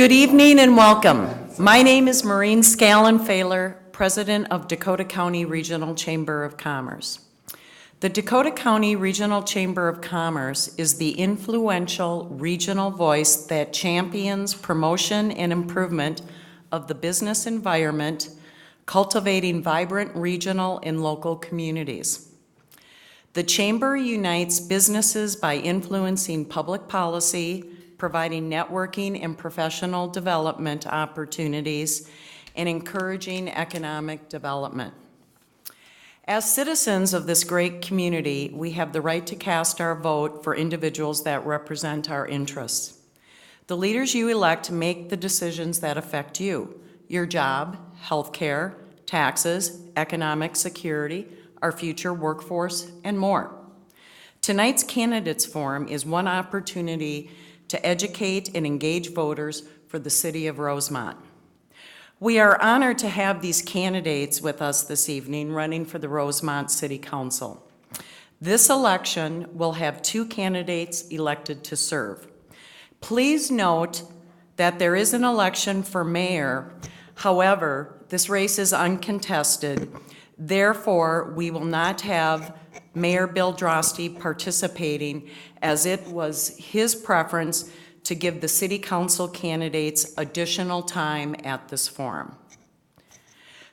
Good evening and welcome. My name is Maureen Scallon-Failer, President of Dakota County Regional Chamber of Commerce. The Dakota County Regional Chamber of Commerce is the influential regional voice that champions promotion and improvement of the business environment, cultivating vibrant regional and local communities. The Chamber unites businesses by influencing public policy, providing networking and professional development opportunities, and encouraging economic development. As citizens of this great community, we have the right to cast our vote for individuals that represent our interests. The leaders you elect make the decisions that affect you, your job, health care, taxes, economic security, our future workforce, and more. Tonight's Candidates Forum is one opportunity to educate and engage voters for the city of Rosemount. We are honored to have these candidates with us this evening running for the Rosemount City Council. This election will have two candidates elected to serve. Please note that there is an election for mayor. However, this race is uncontested. Therefore, we will not have Mayor Bill Drosty participating, as it was his preference to give the city council candidates additional time at this forum.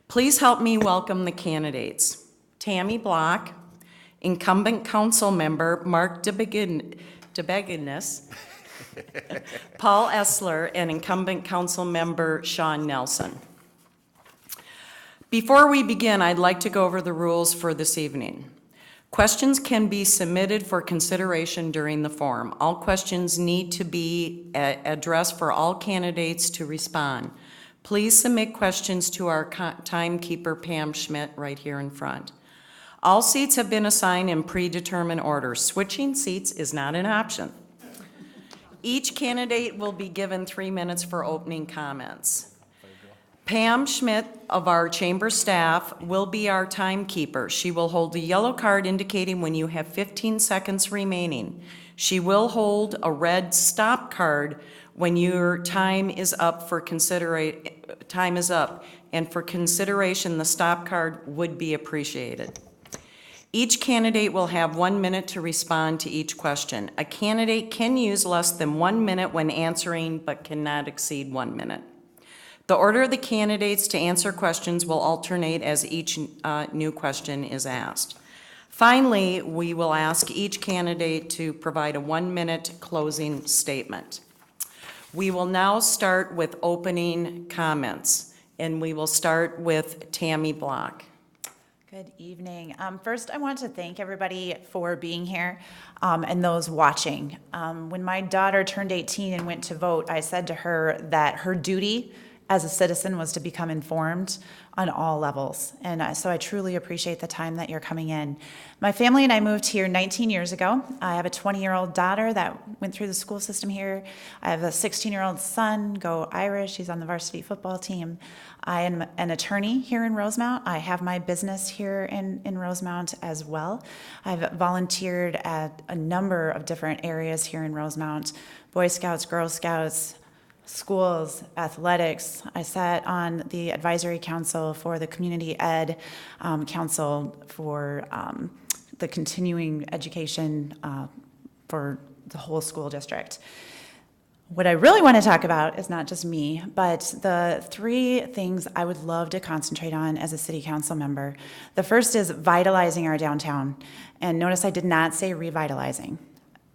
Please help me welcome the candidates. Tamara Block, incumbent council member Mark DeBettignies, Paul Essler, and incumbent council member Shaun Nelson. Before we begin, I'd like to go over the rules for this evening. Questions can be submitted for consideration during the forum. All questions need to be addressed for all candidates to respond. Please submit questions to our timekeeper, Pam Schmidt, right here in front. All seats have been assigned in predetermined order. Switching seats is not an option. Each candidate will be given 3 minutes for opening comments. Pam Schmidt of our chamber staff will be our timekeeper. She will hold the yellow card indicating when you have 15 seconds remaining. She will hold a red stop card when your time is up, and for consideration, the stop card would be appreciated. Each candidate will have 1 minute to respond to each question. A candidate can use less than 1 minute when answering, but cannot exceed 1 minute. The order of the candidates to answer questions will alternate as each new question is asked. Finally, we will ask each candidate to provide a 1 minute closing statement. We will now start with opening comments, and we will start with Tamara Block. Good evening. First, I want to thank everybody for being here and those watching. When my daughter turned 18 and went to vote, I said to her that her duty as a citizen was to become informed on all levels. And so I truly appreciate the time that you're coming in. My family and I moved here 19 years ago. I have a 20-year-old daughter that went through the school system here. I have a 16-year-old son, go Irish, he's on the varsity football team. I am an attorney here in Rosemount. I have my business here in Rosemount as well. I've volunteered at a number of different areas here in Rosemount, Boy Scouts, Girl Scouts, schools, athletics. I sat on the advisory council for the community ed council for the continuing education for the whole school district. What I really want to talk about is not just me, but the 3 things I would love to concentrate on as a city council member. The first is vitalizing our downtown. And notice I did not say revitalizing.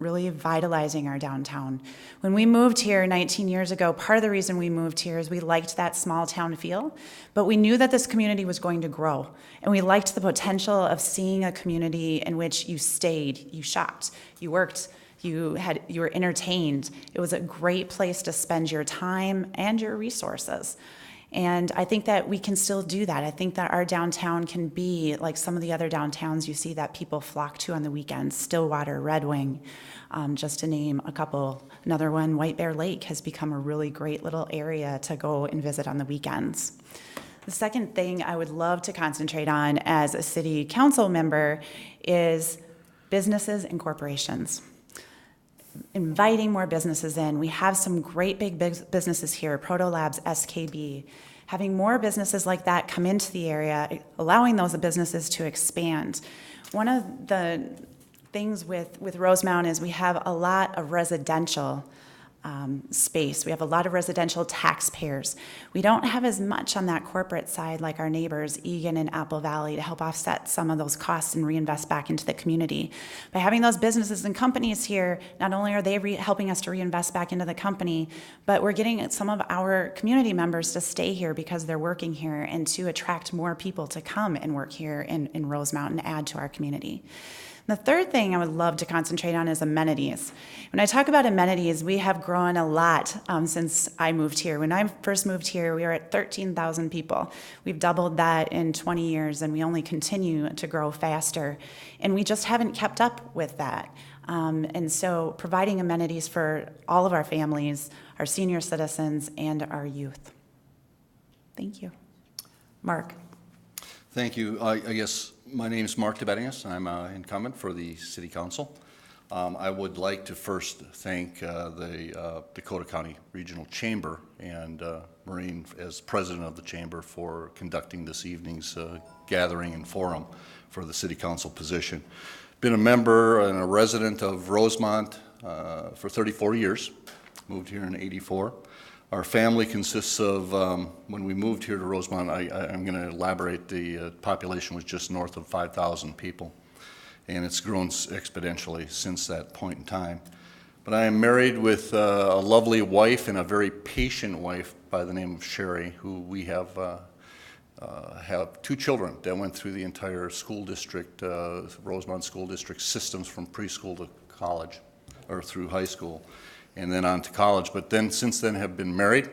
Really vitalizing our downtown. When we moved here 19 years ago, part of the reason we moved here is we liked that small town feel, but we knew that this community was going to grow. And we liked the potential of seeing a community in which you stayed, you shopped, you worked, you were entertained. It was a great place to spend your time and your resources. And I think that we can still do that. I think that our downtown can be like some of the other downtowns you see that people flock to on the weekends, Stillwater, Red Wing, just to name a couple. Another one, White Bear Lake, has become a really great little area to go and visit on the weekends. The second thing I would love to concentrate on as a city council member is businesses and corporations. inviting more businesses in. We have some great big businesses here, Proto Labs, SKB. Having more businesses like that come into the area, allowing those businesses to expand. One of the things with Rosemount is we have a lot of residential space. We have a lot of residential taxpayers. We don't have as much on that corporate side like our neighbors, Egan and Apple Valley, to help offset some of those costs and reinvest back into the community. By having those businesses and companies here, not only are they helping us to reinvest back into the company, but we're getting some of our community members to stay here because they're working here and to attract more people to come and work here in Rosemount and add to our community. The third thing I would love to concentrate on is amenities. When I talk about amenities, we have grown a lot since I moved here. When I first moved here, we were at 13,000 people. We've doubled that in 20 years, and we only continue to grow faster. And we just haven't kept up with that. And so providing amenities for all of our families, our senior citizens, and our youth. Thank you. Mark. Thank you. I guess my name is Mark DeBettignies. I'm an incumbent for the City Council. I would like to first thank the Dakota County Regional Chamber and Maureen as president of the Chamber for conducting this evening's gathering and forum for the City Council position. Been a member and a resident of Rosemount for 34 years. Moved here in '84. Our family consists of, when we moved here to Rosemount, I'm going to elaborate, the population was just north of 5,000 people, and it's grown exponentially since that point in time. But I am married with a lovely wife and a very patient wife by the name of Sherry, who we have 2 children that went through the entire school district, Rosemount School District systems from preschool to college, or through high school, and then on to college. But then, since then, have been married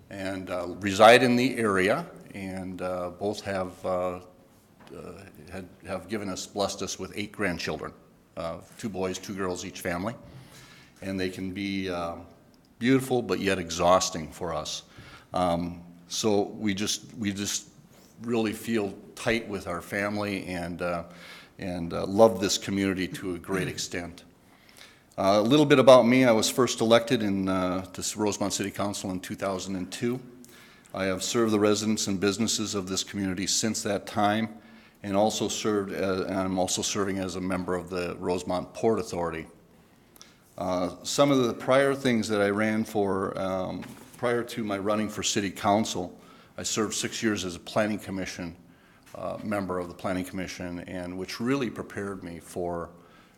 and reside in the area, and both have blessed us with 8 grandchildren, 2 boys, 2 girls each family, and they can be beautiful but yet exhausting for us. So we just really feel tight with our family and love this community to a great extent. A little bit about me. I was first elected to Rosemount City Council in 2002. I have served the residents and businesses of this community since that time, and also I'm also serving as a member of the Rosemount Port Authority. Some of the prior things that I ran for, prior to my running for City Council, I served 6 years as a Planning Commission member of the Planning Commission, and which really prepared me for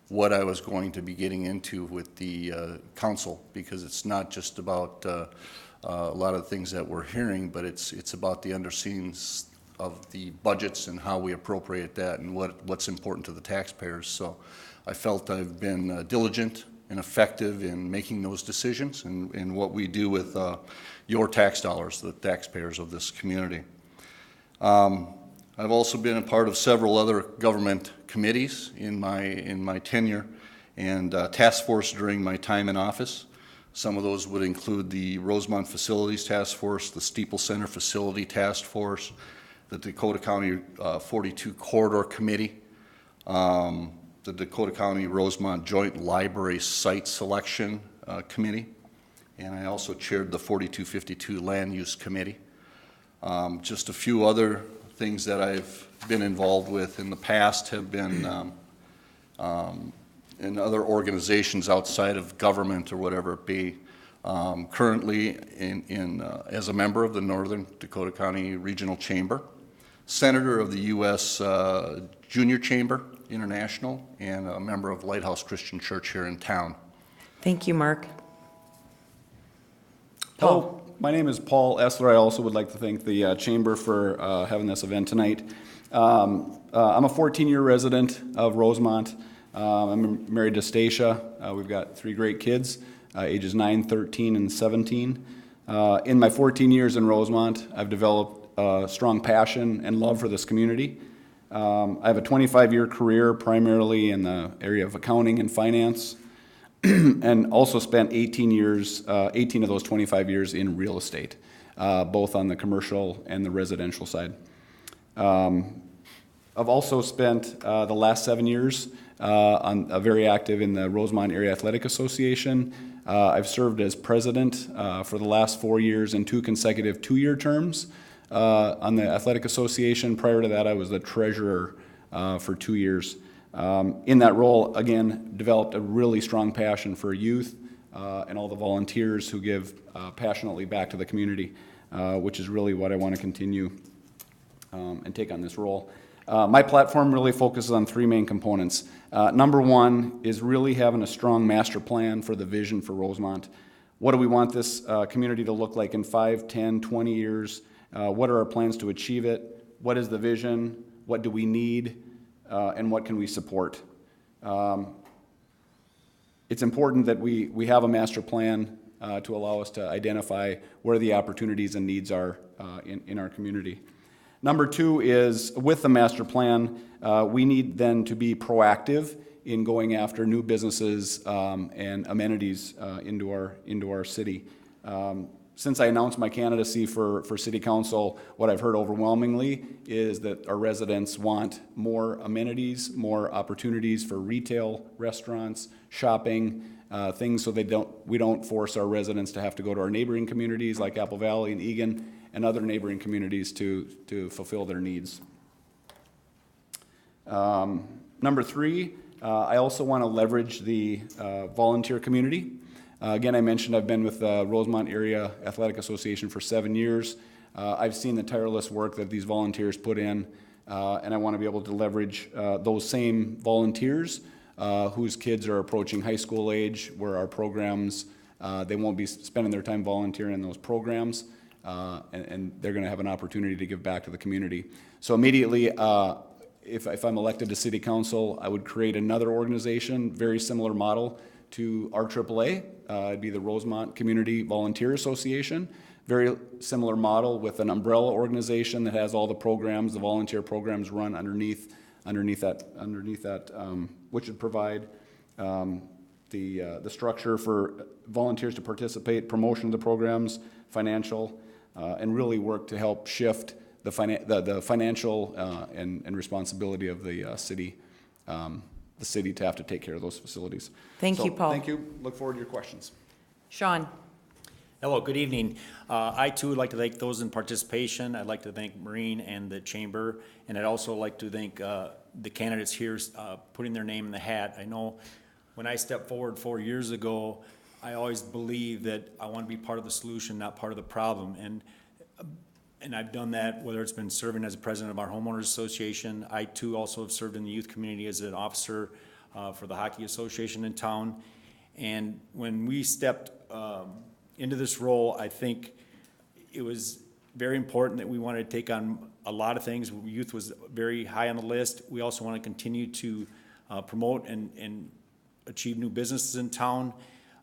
what I was going to be getting into with the council, because it's not just about a lot of the things that we're hearing, but it's about the underscenes of the budgets and how we appropriate that and what's important to the taxpayers. So I felt I've been diligent and effective in making those decisions and what we do with your tax dollars, the taxpayers of this community. I've also been a part of several other government committees in my tenure and task force during my time in office. Some of those would include the Rosemount Facilities Task Force, the Steeple Center Facility Task Force, the Dakota County 42 Corridor Committee, the Dakota County Rosemount Joint Library Site Selection Committee, and I also chaired the 4252 Land Use Committee. Just a few other things that I've been involved with in the past have been in other organizations outside of government or whatever it be. Currently as a member of the Northern Dakota County Regional Chamber, senator of the U.S. Junior Chamber International, and a member of Lighthouse Christian Church here in town. Thank you, Mark. Hello, my name is Paul Essler. I also would like to thank the Chamber for having this event tonight. I'm a 14-year resident of Rosemount. I'm married to Stacia. We've got 3 great kids, ages 9, 13, and 17. In my 14 years in Rosemount, I've developed a strong passion and love for this community. I have a 25-year career primarily in the area of accounting and finance, and also spent 18 of those 25 years in real estate, both on the commercial and the residential side. I've also spent the last 7 years very active in the Rosemount Area Athletic Association. I've served as president for the last 4 years in 2 consecutive 2-year terms on the Athletic Association. Prior to that, I was the treasurer for 2 years. In that role, again, developed a really strong passion for youth and all the volunteers who give passionately back to the community, which is really what I want to continue and take on this role. My platform really focuses on 3 main components. Number 1 is really having a strong master plan for the vision for Rosemount. What do we want this community to look like in 5, 10, 20 years? What are our plans to achieve it? What is the vision? What do we need? And what can we support? It's important that we have a master plan to allow us to identify where the opportunities and needs are in our community. Number 2 is, with the master plan, we need then to be proactive in going after new businesses and amenities into our city. Since I announced my candidacy for City Council, what I've heard overwhelmingly is that our residents want more amenities, more opportunities for retail, restaurants, shopping, things so we don't force our residents to have to go to our neighboring communities like Apple Valley and Egan and other neighboring communities to fulfill their needs. Number 3, I also want to leverage the volunteer community. Again, I mentioned I've been with the Rosemount Area Athletic Association for 7 years. I've seen the tireless work that these volunteers put in, and I want to be able to leverage those same volunteers whose kids are approaching high school age, where our programs, they won't be spending their time volunteering in those programs, and they're going to have an opportunity to give back to the community. So immediately, if I'm elected to City Council, I would create another organization, very similar model to RAAA. It'd be the Rosemount Community Volunteer Association. Very similar model with an umbrella organization that has all the programs, the volunteer programs run underneath that, which would provide the structure for volunteers to participate, promotion of the programs, financial, and really work to help shift the financial and responsibility of the city to have to take care of those facilities. Thank you, Paul. Thank you. Look forward to your questions. Sean? Hello, good evening. I too would like to thank those in participation. I'd like to thank Maureen and the Chamber, and I'd also like to thank the candidates here putting their name in the hat. I know when I stepped forward 4 years ago, I always believed that I want to be part of the solution, not part of the problem. And I've done that, whether it's been serving as a president of our homeowners association. I too also have served in the youth community as an officer for the hockey association in town. And when we stepped into this role, I think it was very important that we wanted to take on a lot of things. Youth was very high on the list. We also want to continue to promote and achieve new businesses in town.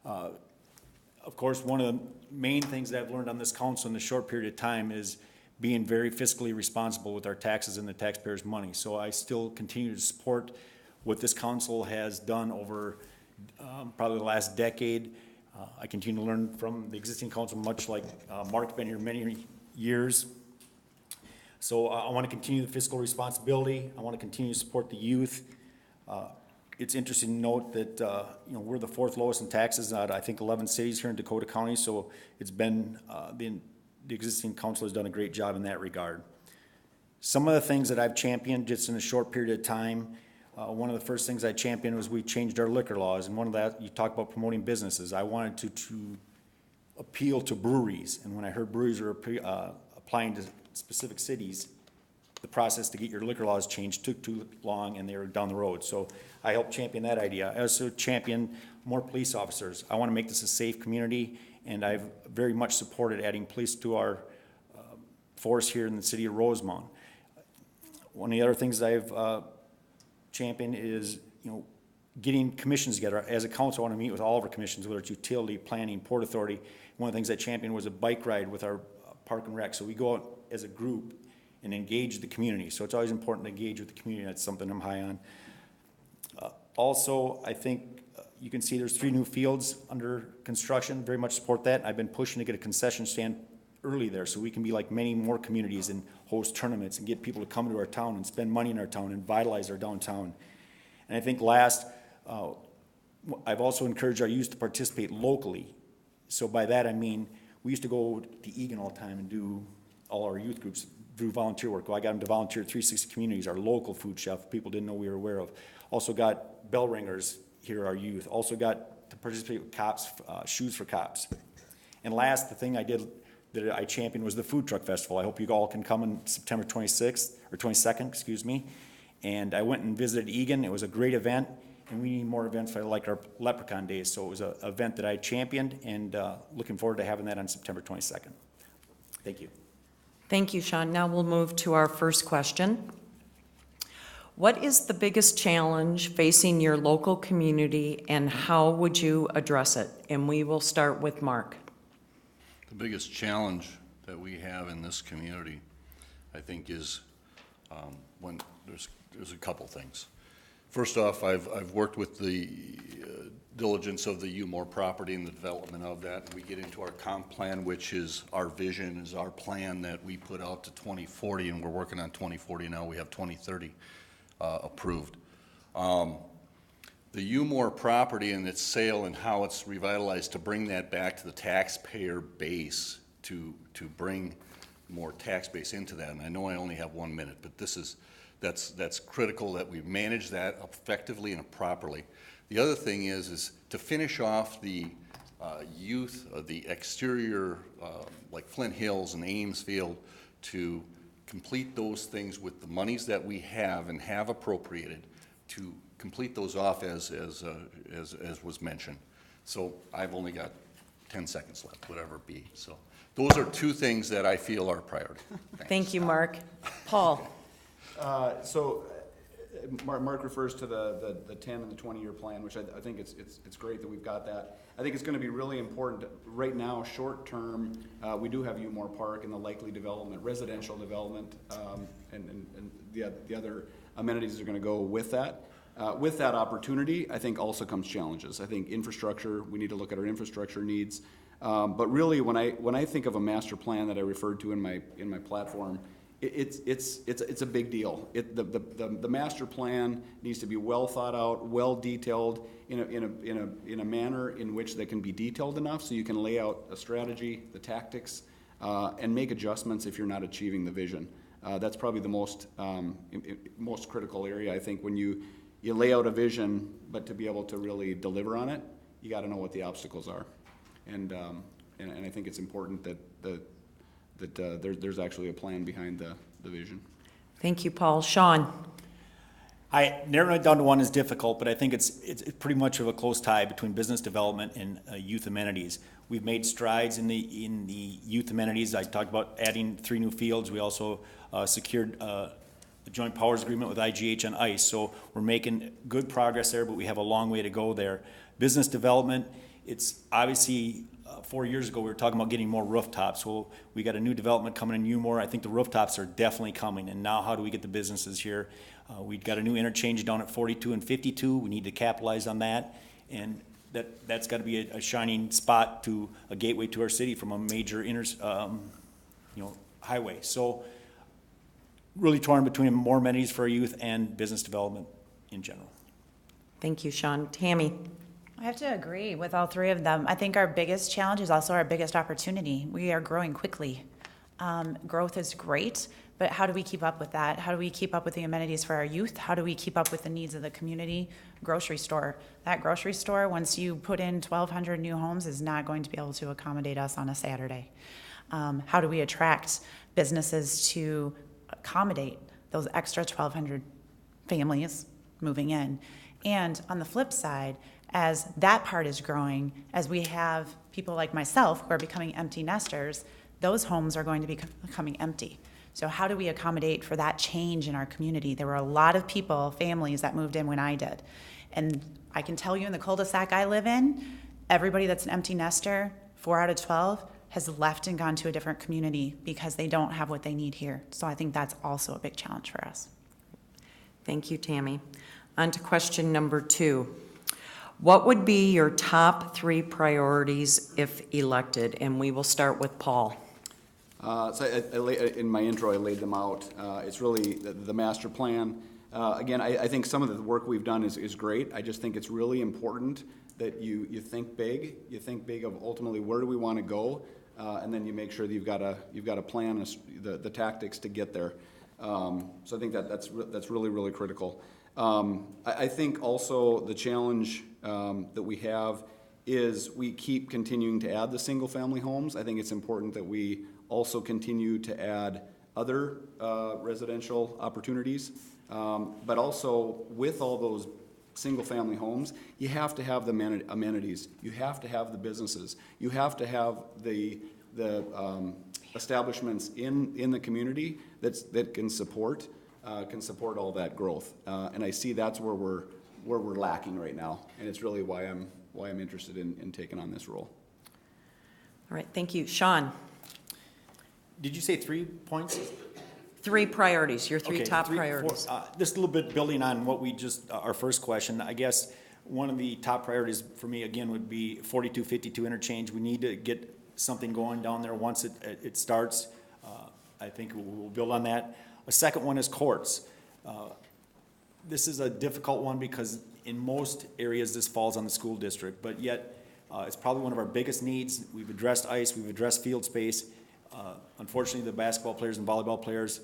Of course, one of the main things that I've learned on this council in this short period of time is being very fiscally responsible with our taxes and the taxpayers' money. So I still continue to support what this council has done over probably the last decade. I continue to learn from the existing council, much like Mark's been here many years. So I want to continue the fiscal responsibility. I want to continue to support the youth. It's interesting to note that we're the 4th lowest in taxes out, I think, 11 cities here in Dakota County. So it's been the existing council has done a great job in that regard. Some of the things that I've championed just in a short period of time. One of the first things I championed was we changed our liquor laws, and one of that, you talk about promoting businesses. I wanted to appeal to breweries, and when I heard breweries are applying to specific cities, the process to get your liquor laws changed took too long, and they were down the road. So I helped champion that idea. I also championed more police officers. I want to make this a safe community, and I've very much supported adding police to our force here in the city of Rosemount. One of the other things I've champion is, getting commissions together. As a council, I want to meet with all of our commissions, whether it's utility, planning, port authority. One of the things I championed was a bike ride with our park and rec. So we go out as a group and engage the community. So it's always important to engage with the community. That's something I'm high on. Also, I think you can see there's 3 new fields under construction. Very much support that. I've been pushing to get a concession stand early there, so we can be like many more communities and host tournaments and get people to come to our town and spend money in our town and vitalize our downtown. And I think last, I've also encouraged our youth to participate locally. So by that I mean, we used to go to Egan all the time and do all our youth groups do volunteer work. Well, I got them to volunteer at 360 Communities, our local food chef, people didn't know we were aware of. Also got bell ringers here, our youth. Also got to participate with cops, Shoes for Cops. And last, the thing I did that I championed was the Food Truck Festival. I hope you all can come on September 26th, or 22nd, excuse me. And I went and visited Egan. It was a great event, and we need more events like our Leprechaun Days. So it was an event that I championed, and looking forward to having that on September 22nd. Thank you. Thank you, Shaun. Now we'll move to our first question. What is the biggest challenge facing your local community, and how would you address it? And we will start with Mark. The biggest challenge that we have in this community, I think, is when there's a couple things. First off, I've worked with the diligence of the Umore property and the development of that. We get into our comp plan, which is our vision, is our plan that we put out to 2040, and we're working on 2040 now. We have 2030 approved. The Umore property and its sale and how it's revitalized to bring that back to the taxpayer base, to bring more tax base into that. And I know I only have 1 minute, but that's critical that we manage that effectively and properly. The other thing is to finish off the youth, the exterior, like Flint Hills and Ames Field, to complete those things with the monies that we have and have appropriated, to complete those off as was mentioned. So I've only got 10 seconds left, whatever it be. So those are two things that I feel are priority. Thank you, Mark. Paul. Mark refers to the 10 and the 20-year plan, which I think it's great that we've got that. I think it's going to be really important. Right now, short term, we do have Umore Park and the likely development, residential development, and the other amenities are going to go with that. With that opportunity, I think also comes challenges. I think infrastructure, we need to look at our infrastructure needs. But really, when I think of a master plan that I referred to in my platform, it's a big deal. The master plan needs to be well thought out, well detailed, in a manner in which they can be detailed enough so you can lay out a strategy, the tactics, and make adjustments if you're not achieving the vision. That's probably the most critical area, I think, when you lay out a vision, but to be able to really deliver on it, you got to know what the obstacles are, and I think it's important that there's actually a plan behind the vision. Thank you, Paul. Shaun. Narrowing it down to one is difficult, but I think it's pretty much of a close tie between business development and youth amenities. We've made strides in the youth amenities. I talked about adding 3 new fields. We also secured a joint powers agreement with IGH on ice, so we're making good progress there, but we have a long way to go there. Business development, it's obviously 4 years ago we were talking about getting more rooftops. Well, we got a new development coming in Umore. I think the rooftops are definitely coming, and now how do we get the businesses here? We've got a new interchange down at 42 and 52. We need to capitalize on that, and that's got to be a shining spot, to a gateway to our city from a major highway. So really torn between more amenities for our youth and business development in general. Thank you, Shaun. Tammy. I have to agree with all 3 of them. I think our biggest challenge is also our biggest opportunity. We are growing quickly. Growth is great, but how do we keep up with that? How do we keep up with the amenities for our youth? How do we keep up with the needs of the community? Grocery store. That grocery store, once you put in 1,200 new homes, is not going to be able to accommodate us on a Saturday. How do we attract businesses to accommodate those extra 1,200 families moving in? And on the flip side, as that part is growing, as we have people like myself who are becoming empty nesters, those homes are going to be becoming empty. So how do we accommodate for that change in our community? There were a lot of people, families, that moved in when I did. And I can tell you, in the cul-de-sac I live in, everybody that's an empty nester, 4 out of 12, has left and gone to a different community because they don't have what they need here. So I think that's also a big challenge for us. Thank you, Tammy. On to question number 2. What would be your top 3 priorities if elected? And we will start with Paul. In my intro, I laid them out. It's really the master plan. Again, I think some of the work we've done is great. I just think it's really important that you think big. You think big of ultimately where do we want to go, and then you make sure that you've got a plan, the tactics to get there. So I think that's really critical. I think also the challenge that we have is we keep continuing to add the single-family homes. I think it's important that we also continue to add other residential opportunities. But also with all those single-family homes, you have to have the amenities. You have to have the businesses. You have to have the establishments in the community that can support all that growth. And I see that's where we're lacking right now, and it's really why I'm interested in taking on this role. All right, thank you. Shaun, Did you say 3 points? 3 priorities, your 3 Okay, top 3, 4, priorities. just a little bit building on what we just, our first question, I guess one of the top priorities for me, again, would be 4252 interchange. We need to get something going down there once it starts. I think we'll build on that. A second one is courts. This is a difficult one because in most areas this falls on the school district, but yet it's probably one of our biggest needs. We've addressed ice, we've addressed field space. Unfortunately, the basketball players and volleyball players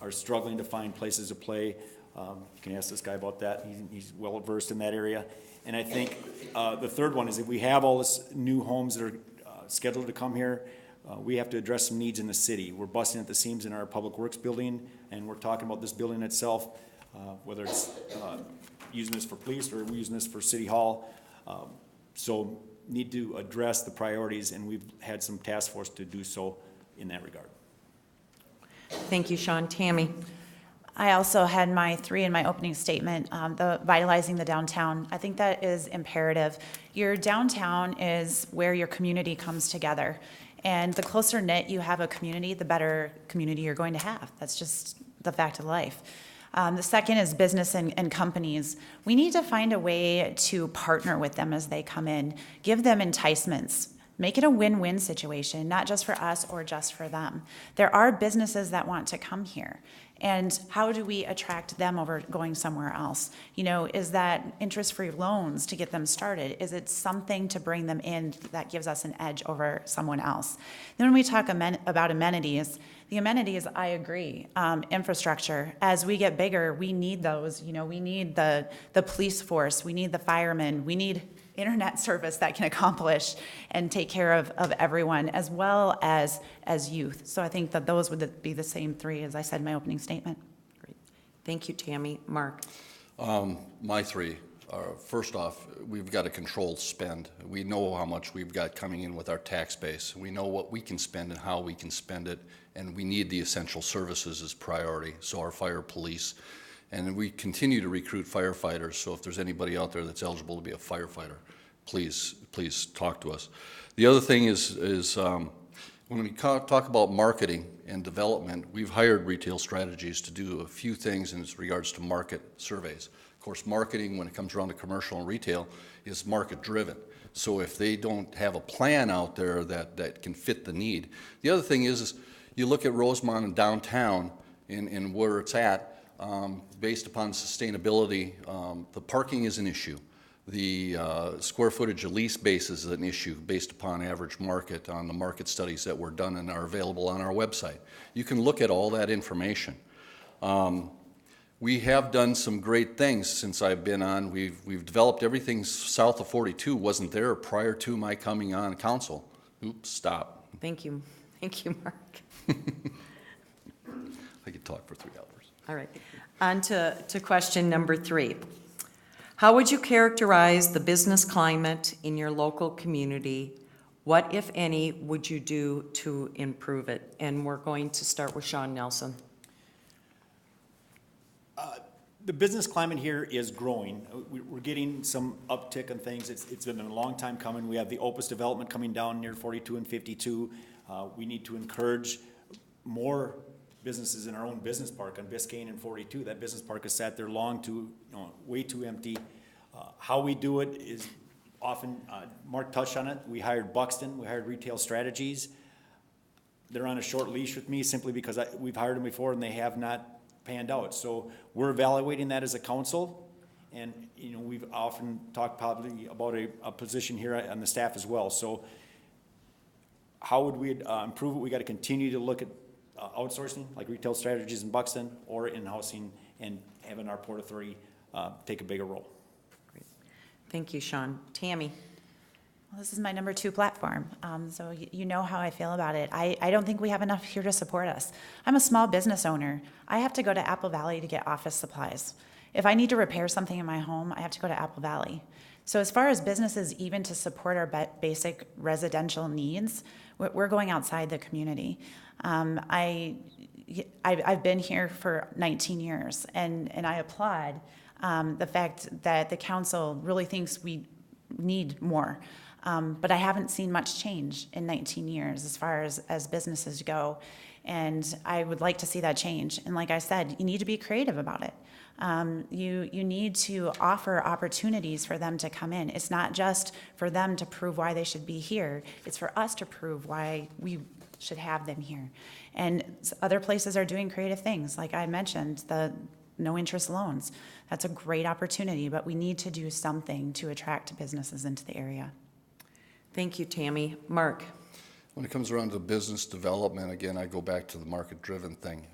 are struggling to find places to play. You can ask this guy about that. He's well versed in that area. And I think the third one is if we have all this new homes that are scheduled to come here, we have to address some needs in the city. We're busting at the seams in our public works building, and we're talking about this building itself, whether it's using this for police or we're using this for city hall. So need to address the priorities, and we've had some task force to do so in that regard. Thank you, Shaun. Tammy? I also had my 3 in my opening statement, the vitalizing the downtown. I think that is imperative. Your downtown is where your community comes together. And the closer knit you have a community, the better community you're going to have. That's just the fact of life. The second is business and companies. We need to find a way to partner with them as they come in, give them enticements. Make it a win-win situation, not just for us or just for them. There are businesses that want to come here. And how do we attract them over going somewhere else? You know, is that interest-free loans to get them started? Is it something to bring them in that gives us an edge over someone else? Then when we talk about amenities, the amenities, I agree. Infrastructure, as we get bigger, we need those. You know, we need the police force, we need the firemen, we need internet service that can accomplish and take care of everyone, as well as youth. So I think that those would be the same 3 as I said in my opening statement. Great. Thank you, Tammy. Mark? My 3 are, first off, we've got to control spend. We know how much we've got coming in with our tax base. We know what we can spend and how we can spend it, and we need the essential services as priority, so our fire, police. And we continue to recruit firefighters, so if there's anybody out there that's eligible to be a firefighter, please talk to us. The other thing is when we talk about marketing and development, we've hired retail strategies to do a few things in regards to market surveys. Of course, marketing, when it comes around to commercial and retail, is market-driven. So if they don't have a plan out there that can fit the need. The other thing is you look at Rosemount and downtown and where it's at, based upon sustainability, the parking is an issue. The square footage of lease base is an issue based upon average market on the market studies that were done and are available on our website. You can look at all that information. We have done some great things since I've been on. We've developed everything south of 42 wasn't there prior to my coming on council. Oops, stop. Thank you. Thank you, Mark. I could talk for 3 hours. All right. On to question number 3. How would you characterize the business climate in your local community? What, if any, would you do to improve it? And we're going to start with Shaun Nelson. The business climate here is growing. We're getting some uptick on things. It's been a long time coming. We have the Opus development coming down near 42 and 52. We need to encourage more businesses in our own business park on Biscayne and 42. That business park has sat there long, way too empty. How we do it is often, Mark touched on it. We hired Buxton, we hired Retail Strategies. they're on a short leash with me simply because we've hired them before and they have not panned out. So we're evaluating that as a council. And, you know, we've often talked probably about a position here on the staff as well. So how would we improve it? We got to continue to look at outsourcing, like retail strategies in Buxton, or in-housing and having our Port Authority take a bigger role. Great. Thank you, Shaun. Tammy? Well, this is my number 2 platform, so you know how I feel about it. I don't think we have enough here to support us. I'm a small business owner. I have to go to Apple Valley to get office supplies. If I need to repair something in my home, I have to go to Apple Valley. So as far as businesses, even to support our basic residential needs, we're going outside the community. I've been here for 19 years, and I applaud the fact that the council really thinks we need more. But I haven't seen much change in 19 years as far as businesses go. And I would like to see that change. And like I said, you need to be creative about it. You need to offer opportunities for them to come in. It's not just for them to prove why they should be here. It's for us to prove why we should have them here. And other places are doing creative things. Like I mentioned, the no interest loans. That's a great opportunity, but we need to do something to attract businesses into the area. Thank you, Tammy. Mark? When it comes around to business development, again, I go back to the market-driven thing.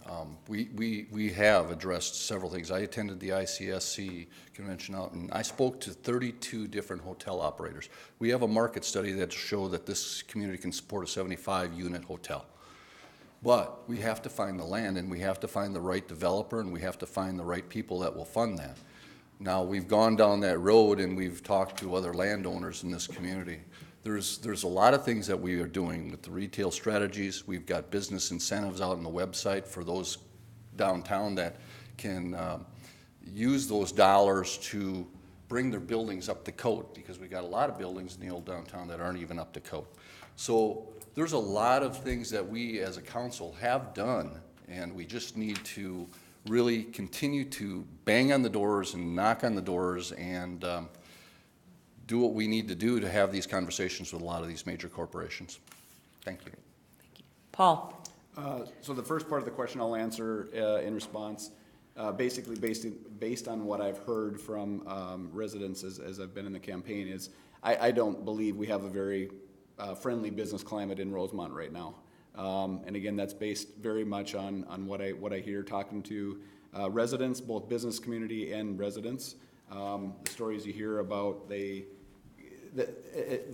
We have addressed several things. I attended the ICSC convention out, and I spoke to 32 different hotel operators. We have a market study that shows that this community can support a 75-unit hotel. But we have to find the land, and we have to find the right developer, and we have to find the right people that will fund that. Now, we've gone down that road, and we've talked to other landowners in this community. There's a lot of things that we are doing with the retail strategies. We've got business incentives out on the website for those downtown that can use those dollars to bring their buildings up to code, because we got a lot of buildings in the old downtown that aren't even up to code. So there's a lot of things that we as a council have done, and we just need to really continue to bang on the doors and knock on the doors and do what we need to do to have these conversations with a lot of these major corporations. Thank you. Paul? So the first part of the question I'll answer in response, basically based on what I've heard from residents as I've been in the campaign, is I don't believe we have a very friendly business climate in Rosemount right now. And again, that's based very much on what I hear talking to residents, both business community and residents. The stories you hear about, the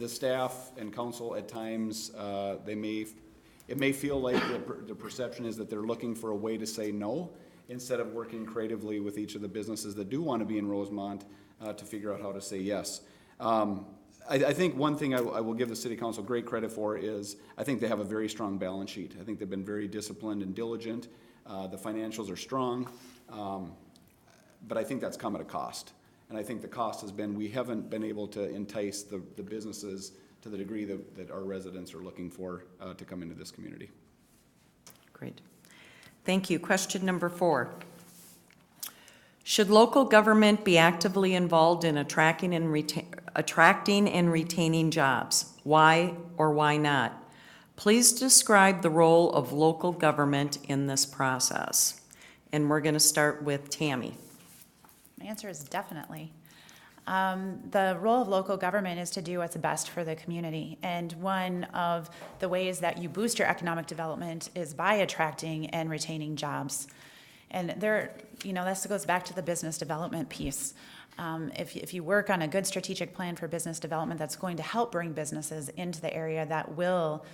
staff and council at times, it may feel like the perception is that they're looking for a way to say no, instead of working creatively with each of the businesses that do want to be in Rosemount to figure out how to say yes. I think one thing I will give the city council great credit for is I think they have a very strong balance sheet. I think they've been very disciplined and diligent. The financials are strong, but I think that's come at a cost. And I think the cost has been we haven't been able to entice the businesses to the degree that our residents are looking for to come into this community. Great. Thank you. Question number 4. Should local government be actively involved in attracting and retaining jobs? Why or why not? Please describe the role of local government in this process. And we're going to start with Tammy. My answer is definitely. The role of local government is to do what's best for the community. And one of the ways that you boost your economic development is by attracting and retaining jobs. And this goes back to the business development piece. If you work on a good strategic plan for business development that's going to help bring businesses into the area, that will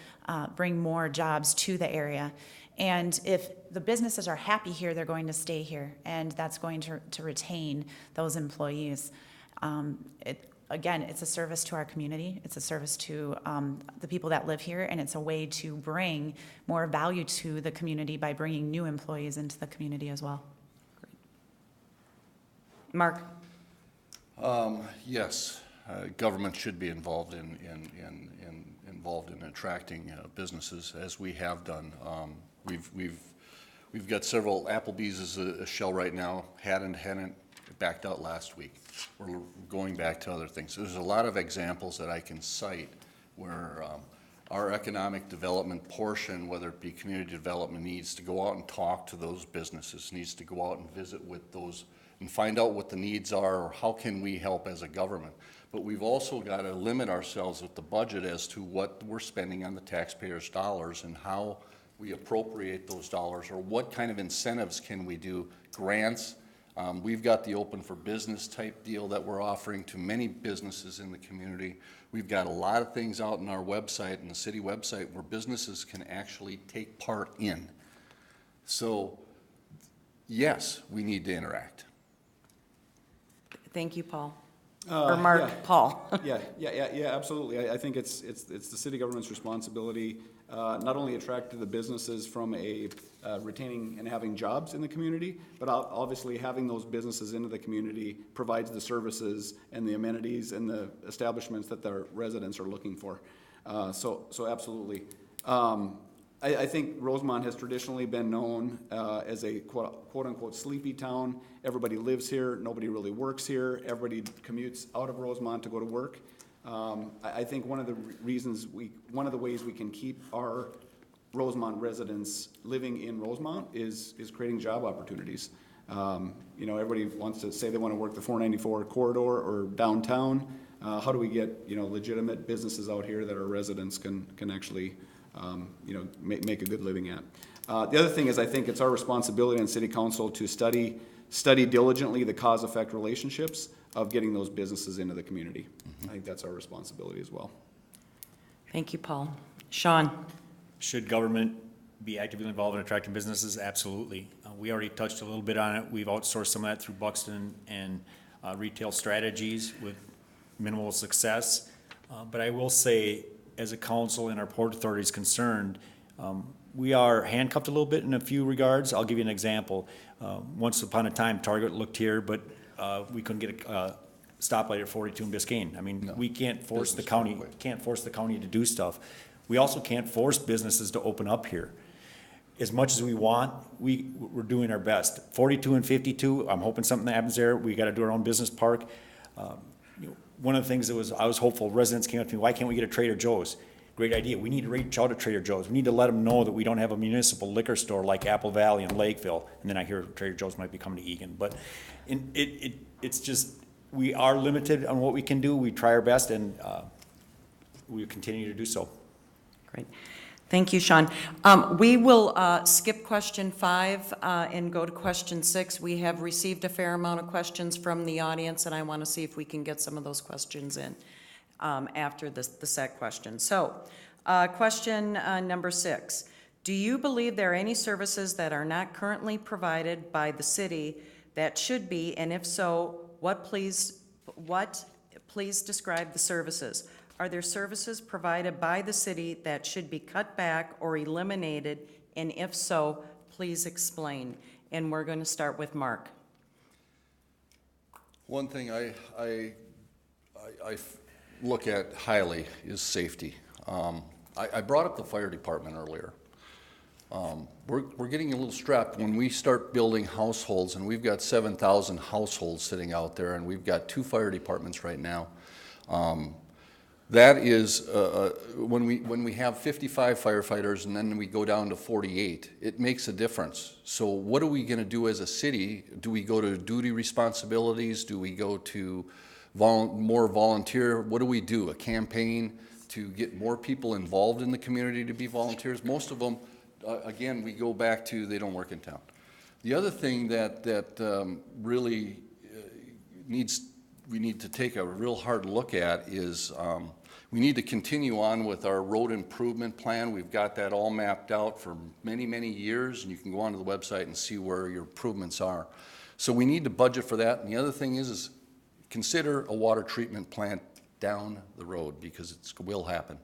bring more jobs to the area. And if the businesses are happy here, they're going to stay here, and that's going to retain those employees. Again, it's a service to our community. It's a service to the people that live here, and it's a way to bring more value to the community by bringing new employees into the community as well. Great. Mark? Yes, government should be involved in attracting businesses, as we have done. We've got several. Applebee's is a shell right now. Hadn't backed out last week. We're going back to other things. There's a lot of examples that I can cite where our economic development portion, whether it be community development, needs to go out and talk to those businesses, needs to go out and visit with those and find out what the needs are, or how can we help as a government. But we've also got to limit ourselves with the budget as to what we're spending on the taxpayers' dollars and how we appropriate those dollars, or what kind of incentives can we do, grants. We've got the open for business type deal that we're offering to many businesses in the community. We've got a lot of things out on our website, and the city website, where businesses can actually take part in. So, yes, we need to interact. Thank you, Paul. Or Mark, yeah. Paul. Yeah, absolutely. I think it's the city government's responsibility, not only attract the businesses from a retaining and having jobs in the community, but obviously having those businesses into the community provides the services and the amenities and the establishments that the residents are looking for. So absolutely. I think Rosemount has traditionally been known as a quote-unquote sleepy town. Everybody lives here, nobody really works here, everybody commutes out of Rosemount to go to work. I think one of the ways we can keep our Rosemount residents living in Rosemount is creating job opportunities. You know, everybody wants to say they want to work the 494 corridor or downtown. How do we get, you know, legitimate businesses out here that our residents can actually you know, make a good living at. The other thing is, I think it's our responsibility on City Council to study diligently the cause-effect relationships of getting those businesses into the community. I think that's our responsibility as well. Thank you, Paul. Shaun? Should government be actively involved in attracting businesses? Absolutely. We already touched a little bit on it. We've outsourced some of that through Buxton and retail strategies with minimal success. But I will say, as a council and our port authority is concerned, we are handcuffed a little bit in a few regards. I'll give you an example. Once upon a time, Target looked here, but we couldn't get a stoplight at 42 in Biscayne. I mean, No. we can't force the Business county, parkway. can't force the county to do stuff. We also can't force businesses to open up here. As much as we want, we're doing our best. 42 and 52, I'm hoping something happens there. We got to do our own business park. You know, one of the things that I was hopeful, residents came up to me, why can't we get a Trader Joe's? Great idea. We need to reach out to Trader Joe's. We need to let them know that we don't have a municipal liquor store like Apple Valley and Lakeville. And then I hear Trader Joe's might be coming to Egan. But it's just, we are limited on what we can do. We try our best, and we continue to do so. Great. Thank you, Shaun. We will skip question 5 and go to question 6. We have received a fair amount of questions from the audience, and I want to see if we can get some of those questions in after the set question. So, question number 6. Do you believe there are any services that are not currently provided by the city that should be, and if so, what please describe the services? Are there services provided by the city that should be cut back or eliminated? And if so, please explain. And we're going to start with Mark. One thing I look at highly is safety. I brought up the fire department earlier. We're getting a little strapped when we start building households, and we've got 7,000 households sitting out there, and we've got 2 fire departments right now. That is, when we have 55 firefighters and then we go down to 48, it makes a difference. So what are we going to do as a city? Do we go to duty responsibilities? Do we go to more volunteer? What do we do? A campaign to get more people involved in the community to be volunteers? Most of them, again, we go back to they don't work in town. The other thing that really we need to take a real hard look at is we need to continue on with our road improvement plan. We've got that all mapped out for many, many years, and you can go onto the website and see where your improvements are. So we need to budget for that. And the other thing is consider a water treatment plant down the road, because it will happen.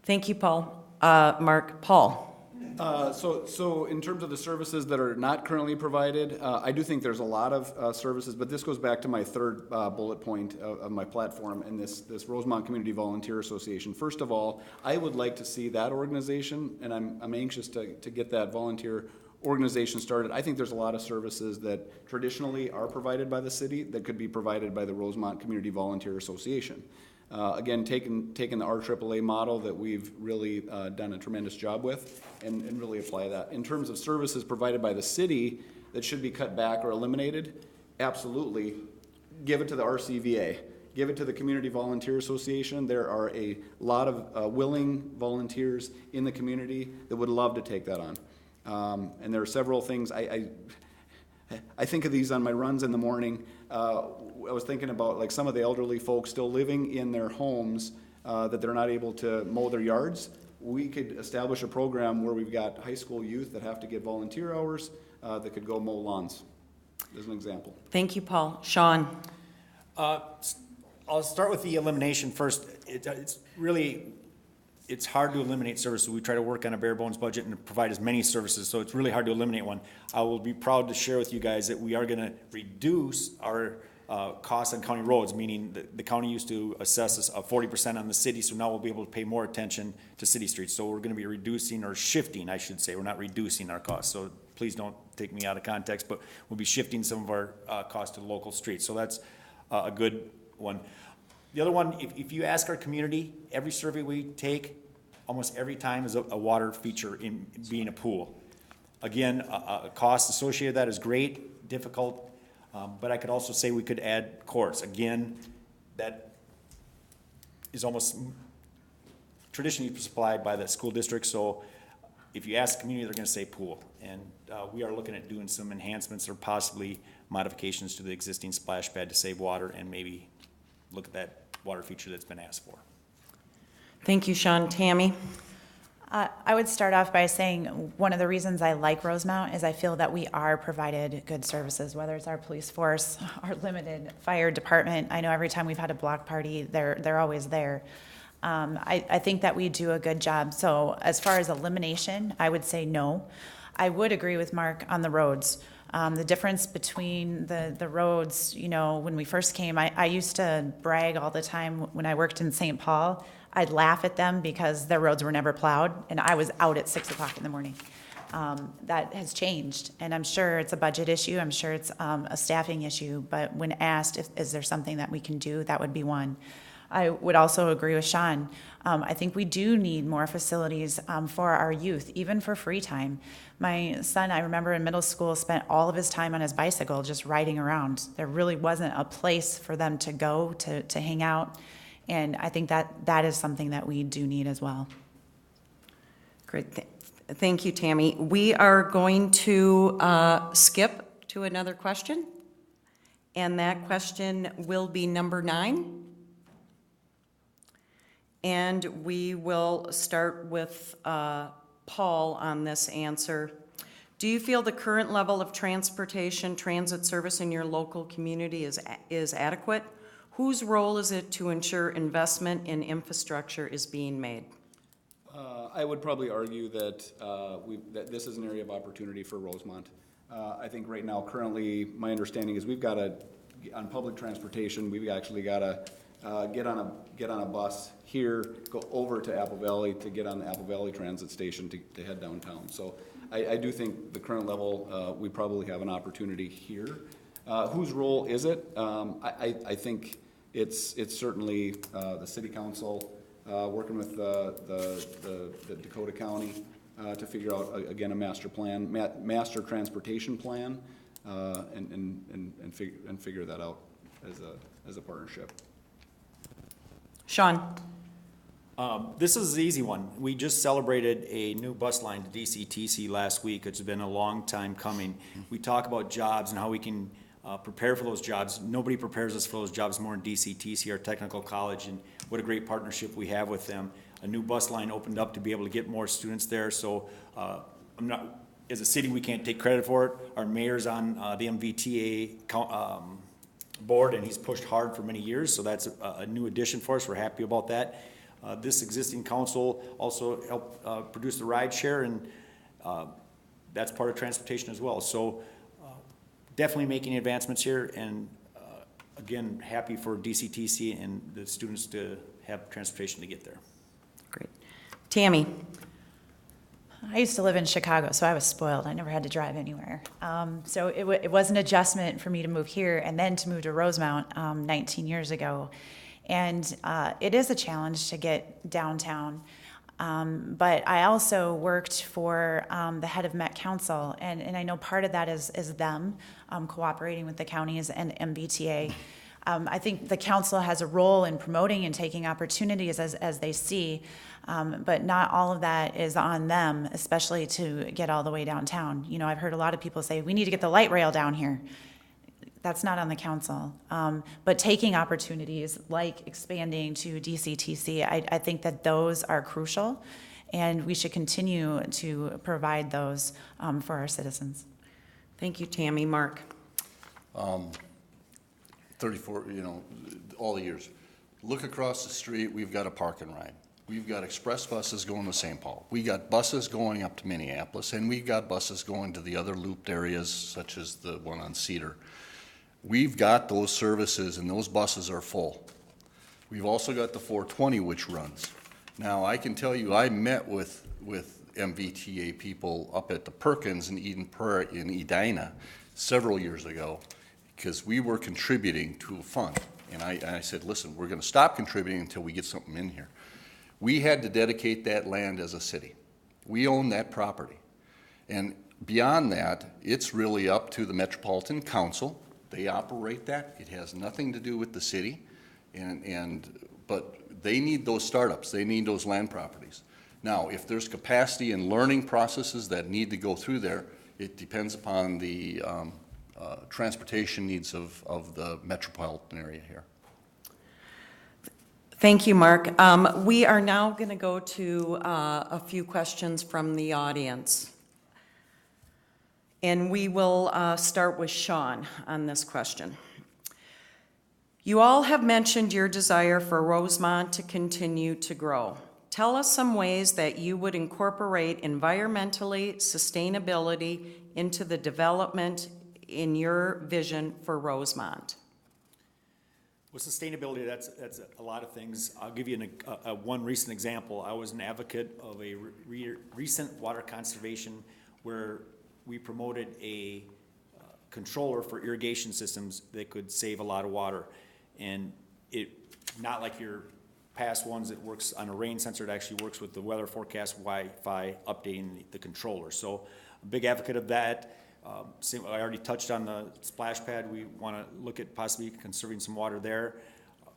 Thank you, Paul. Mark, Paul. So in terms of the services that are not currently provided, I do think there's a lot of services, but this goes back to my third bullet point of my platform and this Rosemount Community Volunteer Association. First of all, I would like to see that organization, and I'm anxious to get that volunteer organization started. I think there's a lot of services that traditionally are provided by the city that could be provided by the Rosemount Community Volunteer Association. Again, taking the RAAA model that we've really done a tremendous job with and really apply that. In terms of services provided by the city that should be cut back or eliminated, absolutely. Give it to the RCVA. Give it to the Community Volunteer Association. There are a lot of willing volunteers in the community that would love to take that on. And there are several things. I think of these on my runs in the morning. I was thinking about like some of the elderly folks still living in their homes that they're not able to mow their yards. We could establish a program where we've got high school youth that have to get volunteer hours that could go mow lawns, as an example. Thank you, Paul. Shaun? I'll start with the elimination first. It's hard to eliminate services. We try to work on a bare bones budget and provide as many services, so it's really hard to eliminate one. I will be proud to share with you guys that we are gonna reduce our costs on county roads, meaning the county used to assess us 40% on the city, so now we'll be able to pay more attention to city streets. So we're gonna be reducing, or shifting, I should say. We're not reducing our costs, so please don't take me out of context, but we'll be shifting some of our costs to the local streets. So that's a good one. The other one, if you ask our community, every survey we take, almost every time is a water feature in being a pool. Again, a cost associated with that is great, difficult, but I could also say we could add courts. Again, that is almost traditionally supplied by the school district, so if you ask the community, they're gonna say pool. And we are looking at doing some enhancements or possibly modifications to the existing splash pad to save water and maybe look at that water feature that's been asked for. Thank you, Shaun. Tammy? I would start off by saying one of the reasons I like Rosemount is I feel that we are provided good services, whether it's our police force, our limited fire department. I know every time we've had a block party, they're always there. I think that we do a good job. So as far as elimination, I would say no. I would agree with Mark on the roads. The difference between the roads, you know, when we first came, I used to brag all the time when I worked in St. Paul. I'd laugh at them because their roads were never plowed, and I was out at 6 o'clock in the morning. That has changed, and I'm sure it's a budget issue. I'm sure it's a staffing issue, but when asked, is there something that we can do, that would be one. I would also agree with Shaun. I think we do need more facilities for our youth, even for free time. My son, I remember in middle school, spent all of his time on his bicycle just riding around. There really wasn't a place for them to go to hang out, and I think that is something that we do need as well. Great. Thank you, Tammy. We are going to skip to another question, and that question will be number 9. And we will start with Paul on this answer. Do you feel the current level of transit service in your local community is adequate? Whose role is it to ensure investment in infrastructure is being made? I would probably argue that that this is an area of opportunity for Rosemount. I think right now, currently, my understanding is on public transportation, we've actually got to get on a bus here, go over to Apple Valley to get on the Apple Valley Transit Station to head downtown. So I do think the current level, we probably have an opportunity here. Whose role is it? I think it's certainly the City Council working with the Dakota County to figure out, again, a master transportation plan, and figure that out as a partnership. Shaun? This is the easy one. We just celebrated a new bus line to DCTC last week. It's been a long time coming. We talk about jobs and how we can prepare for those jobs. Nobody prepares us for those jobs more than DCTC, our technical college, and what a great partnership we have with them. A new bus line opened up to be able to get more students there, so as a city, we can't take credit for it. Our mayor's on the MVTA board, and he's pushed hard for many years, so that's a new addition for us. We're happy about that. This existing council also helped produce the ride share, and that's part of transportation as well. So definitely making advancements here, and again, happy for DCTC and the students to have transportation to get there. Great. Tammy? I used to live in Chicago, so I was spoiled. I never had to drive anywhere. So it was an adjustment for me to move here and then to move to Rosemount 19 years ago. And it is a challenge to get downtown. But I also worked for the head of Met Council, and I know part of that is them cooperating with the counties and MBTA. I think the council has a role in promoting and taking opportunities as they see, but not all of that is on them, especially to get all the way downtown. You know, I've heard a lot of people say, we need to get the light rail down here. That's not on the council. But taking opportunities like expanding to DCTC, I think that those are crucial, and we should continue to provide those for our citizens. Thank you, Tammy. Mark? 34, all the years. Look across the street, we've got a park and ride. We've got express buses going to St. Paul. We got buses going up to Minneapolis, and we've got buses going to the other looped areas, such as the one on Cedar. We've got those services, and those buses are full. We've also got the 420, which runs. Now, I can tell you, I met with MVTA people up at the Perkins in Eden Prairie in Edina several years ago, because we were contributing to a fund. And I said, listen, we're going to stop contributing until we get something in here. We had to dedicate that land as a city. We own that property. And beyond that, it's really up to the Metropolitan Council. They operate that. It has nothing to do with the city. But they need those startups. They need those land properties. Now, if there's capacity and learning processes that need to go through there, it depends upon the transportation needs of the metropolitan area here. Thank you, Mark. We are now going to go to a few questions from the audience. And we will start with Shaun on this question. You all have mentioned your desire for Rosemount to continue to grow. Tell us some ways that you would incorporate environmentally sustainability into the development in your vision for Rosemount. With sustainability, that's a lot of things. I'll give you one recent example. I was an advocate of a recent water conservation where we promoted a controller for irrigation systems that could save a lot of water. And it, not like your past ones that works on a rain sensor, it actually works with the weather forecast Wi-Fi updating the controller. So a big advocate of that. I already touched on the splash pad. We want to look at possibly conserving some water there.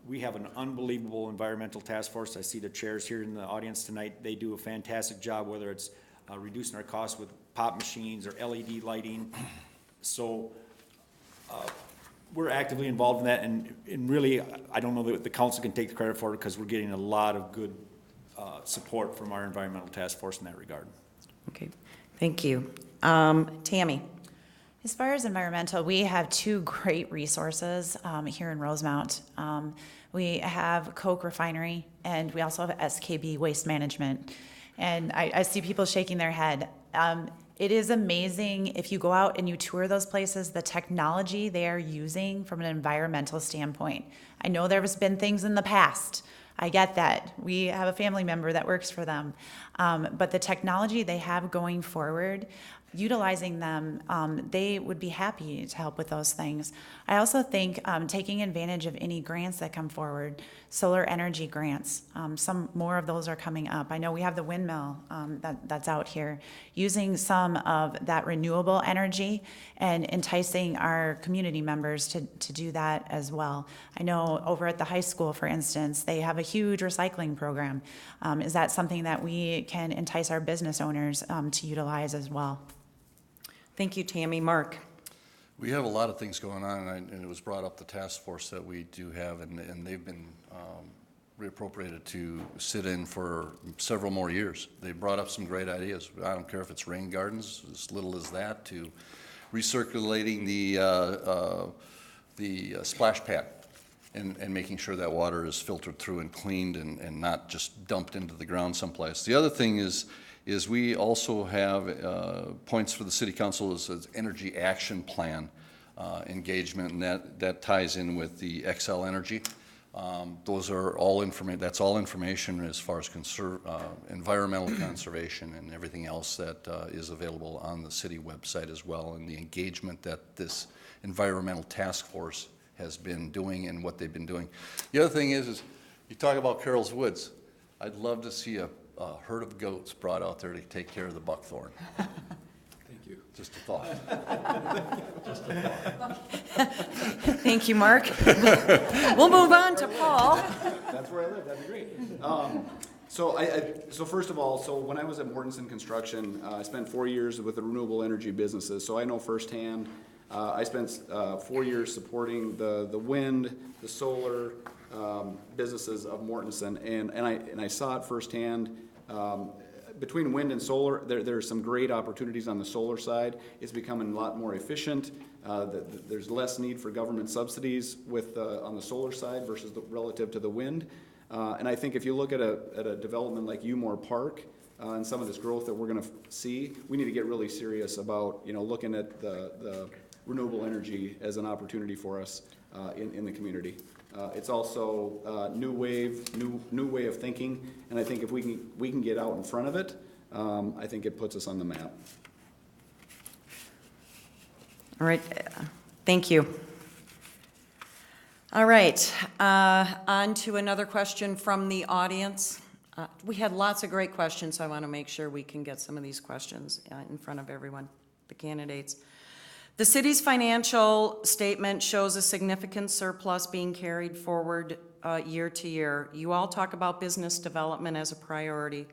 We have an unbelievable environmental task force. I see the chairs here in the audience tonight. They do a fantastic job, whether it's reducing our costs with pop machines or LED lighting. So we're actively involved in that, and really, I don't know that the council can take the credit for it because we're getting a lot of good support from our environmental task force in that regard. Okay, thank you. Tammy. As far as environmental, we have two great resources here in Rosemount. We have Coke Refinery, and we also have SKB Waste Management. And I see people shaking their head. It is amazing if you go out and you tour those places, the technology they are using from an environmental standpoint. I know there's been things in the past. I get that. We have a family member that works for them. But the technology they have going forward, utilizing them, they would be happy to help with those things. I also think taking advantage of any grants that come forward, solar energy grants, some more of those are coming up. I know we have the windmill that's out here, using some of that renewable energy and enticing our community members to do that as well. I know over at the high school, for instance, they have a huge recycling program. Is that something that we can entice our business owners to utilize as well? Thank you, Tammy. Mark. We have a lot of things going on, and it was brought up the task force that we do have, and they've been reappropriated to sit in for several more years. They brought up some great ideas. I don't care if it's rain gardens, as little as that, to recirculating the splash pad and making sure that water is filtered through and cleaned and not just dumped into the ground someplace. The other thing is we also have points for the city council as energy action plan engagement, and that ties in with the XL Energy. Those are all information. That's all information as far as environmental conservation and everything else that is available on the city website as well, and the engagement that this environmental task force has been doing and what they've been doing. The other thing is you talk about Carroll's Woods. I'd love to see a herd of goats brought out there to take care of the buckthorn. Thank you. Just a thought. Thank you, Mark. We'll move on to Paul. That's where I live, that'd be great. So first of all, so when I was at Mortensen Construction, I spent 4 years with the renewable energy businesses, so I know firsthand. I spent 4 years supporting the wind, the solar businesses of Mortensen, and I saw it firsthand. Between wind and solar, there are some great opportunities on the solar side. It's becoming a lot more efficient. There's less need for government subsidies on the solar side versus relative to the wind. And I think if you look at a development like Umore Park and some of this growth that we're going to see, we need to get really serious about looking at the renewable energy as an opportunity for us in the community. It's also new way of thinking, and I think if we can get out in front of it, I think it puts us on the map. All right, thank you. All right, on to another question from the audience. We had lots of great questions, so I want to make sure we can get some of these questions in front of everyone, the candidates. The city's financial statement shows a significant surplus being carried forward year to year. You all talk about business development as a priority.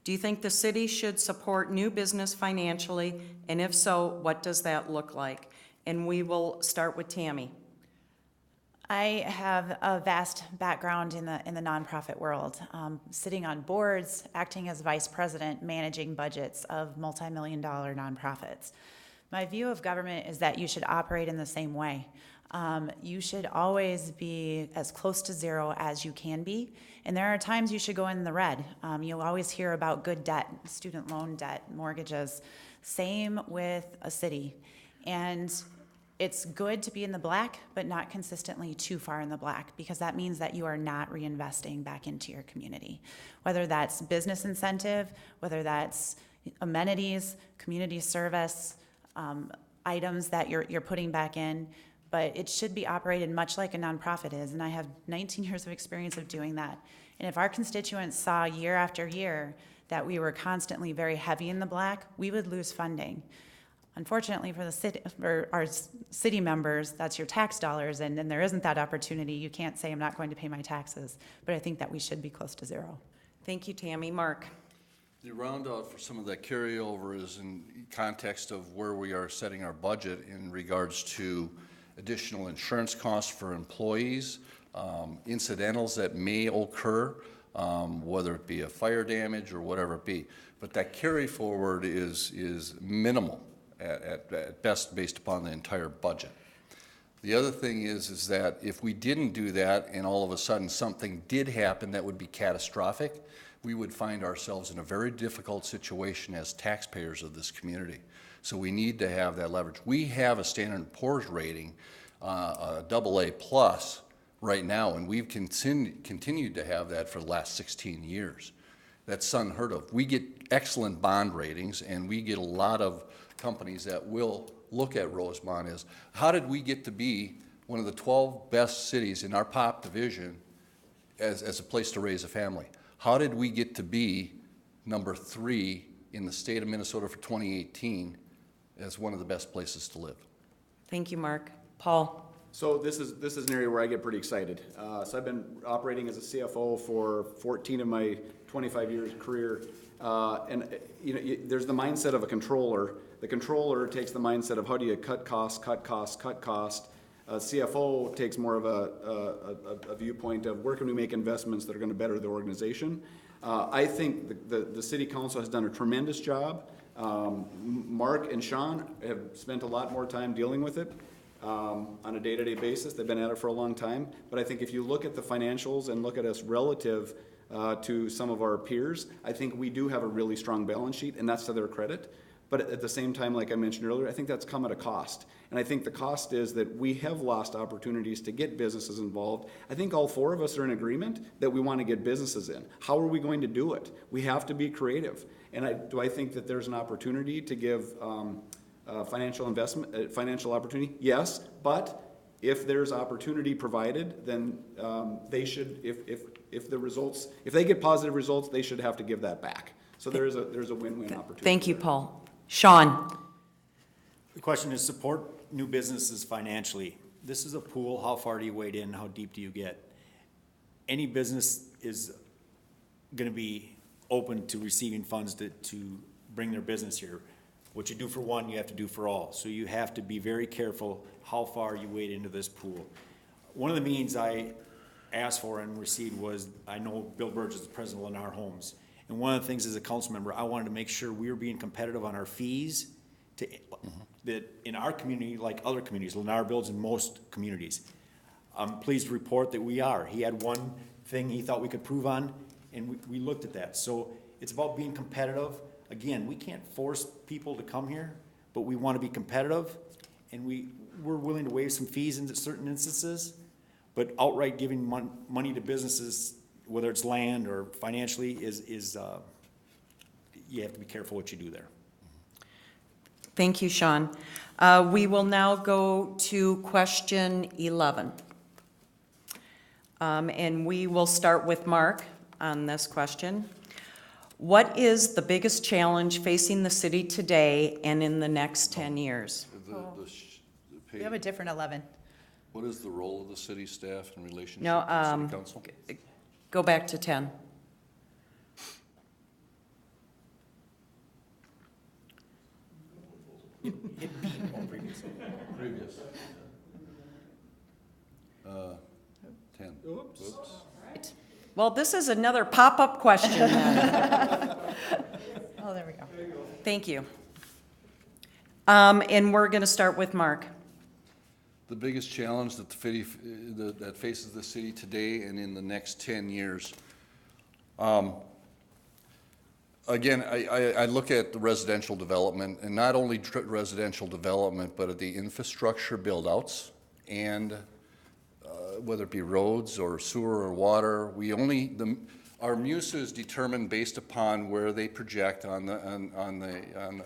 Do you think the city should support new business financially? And if so, what does that look like? And we will start with Tammy. I have a vast background in the nonprofit world, sitting on boards, acting as vice president, managing budgets of multi-million-dollar nonprofits. My view of government is that you should operate in the same way. You should always be as close to zero as you can be, and there are times you should go in the red. You'll always hear about good debt, student loan debt, mortgages. Same with a city. And it's good to be in the black, but not consistently too far in the black, because that means that you are not reinvesting back into your community. Whether that's business incentive, whether that's amenities, community service, items that you're putting back in, but it should be operated much like a nonprofit is, and I have 19 years of experience of doing that. And if our constituents saw year after year that we were constantly very heavy in the black, we would lose funding. Unfortunately for our city members, that's your tax dollars, and then there isn't that opportunity. You can't say, I'm not going to pay my taxes, but I think that we should be close to zero. Thank you, Tammy. Mark. The roundout for some of that carryover is in context of where we are setting our budget in regards to additional insurance costs for employees, incidentals that may occur, whether it be a fire damage or whatever it be. But that carry forward is minimal at best based upon the entire budget. The other thing is that if we didn't do that and all of a sudden something did happen that would be catastrophic, we would find ourselves in a very difficult situation as taxpayers of this community. So we need to have that leverage. We have a Standard & Poor's rating, a AA plus right now, and we've continued to have that for the last 16 years. That's unheard of. We get excellent bond ratings, and we get a lot of companies that will look at Rosemount as, how did we get to be one of the 12 best cities in our pop division as a place to raise a family? How did we get to be number 3 in the state of Minnesota for 2018 as one of the best places to live? Thank you, Mark. Paul. So this is an area where I get pretty excited. So I've been operating as a CFO for 14 of my 25 years career, and there's the mindset of a controller. The controller takes the mindset of how do you cut costs. CFO takes more of a viewpoint of where can we make investments that are going to better the organization. I think the city council has done a tremendous job. Mark and Shaun have spent a lot more time dealing with it on a day-to-day basis. They've been at it for a long time. But I think if you look at the financials and look at us relative to some of our peers, I think we do have a really strong balance sheet, and that's to their credit. But at the same time, like I mentioned earlier, I think that's come at a cost. And I think the cost is that we have lost opportunities to get businesses involved. I think all 4 of us are in agreement that we want to get businesses in. How are we going to do it? We have to be creative. And do I think that there's an opportunity to give financial opportunity? Yes, but If there's opportunity provided, then they should, if the results, if they get positive results, they should have to give that back. So there's a win-win opportunity. Thank you, there. Paul. Sean? The question is support new businesses financially. This is a pool. How far do you wade in? How deep do you get? Any business is going to be open to receiving funds to bring their business here. What you do for one, you have to do for all. So you have to be very careful how far you wade into this pool. One of the means I asked for and received was, I know Bill Burge is the president of Lennar Homes. And one of the things as a council member, I wanted to make sure we were being competitive on our fees to, that in our community, like other communities, Lennar builds in most communities. I'm pleased to report that we are. He had one thing he thought we could prove on, and we looked at that. So it's about being competitive. Again, we can't force people to come here, but we want to be competitive, and we're willing to waive some fees in certain instances, but outright giving money to businesses, whether it's land or financially, is you have to be careful what you do there. Thank you, Sean. We will now go to question 11. And we will start with Mark on this question. What is the biggest challenge facing the city today and in the next 10 years? We have a different 11. What is the role of the city staff in relationship No, to the city council? Go back to 10. Previous. 10. Oops. Well, this is another pop-up question then. Oh, there we go. Thank you. And we're going to start with Mark. The biggest challenge that that faces the city today and in the next 10 years. Again, I look at the residential development, and not only residential development, but at the infrastructure build-outs, and whether it be roads or sewer or water, our MUSA is determined based upon where they project on the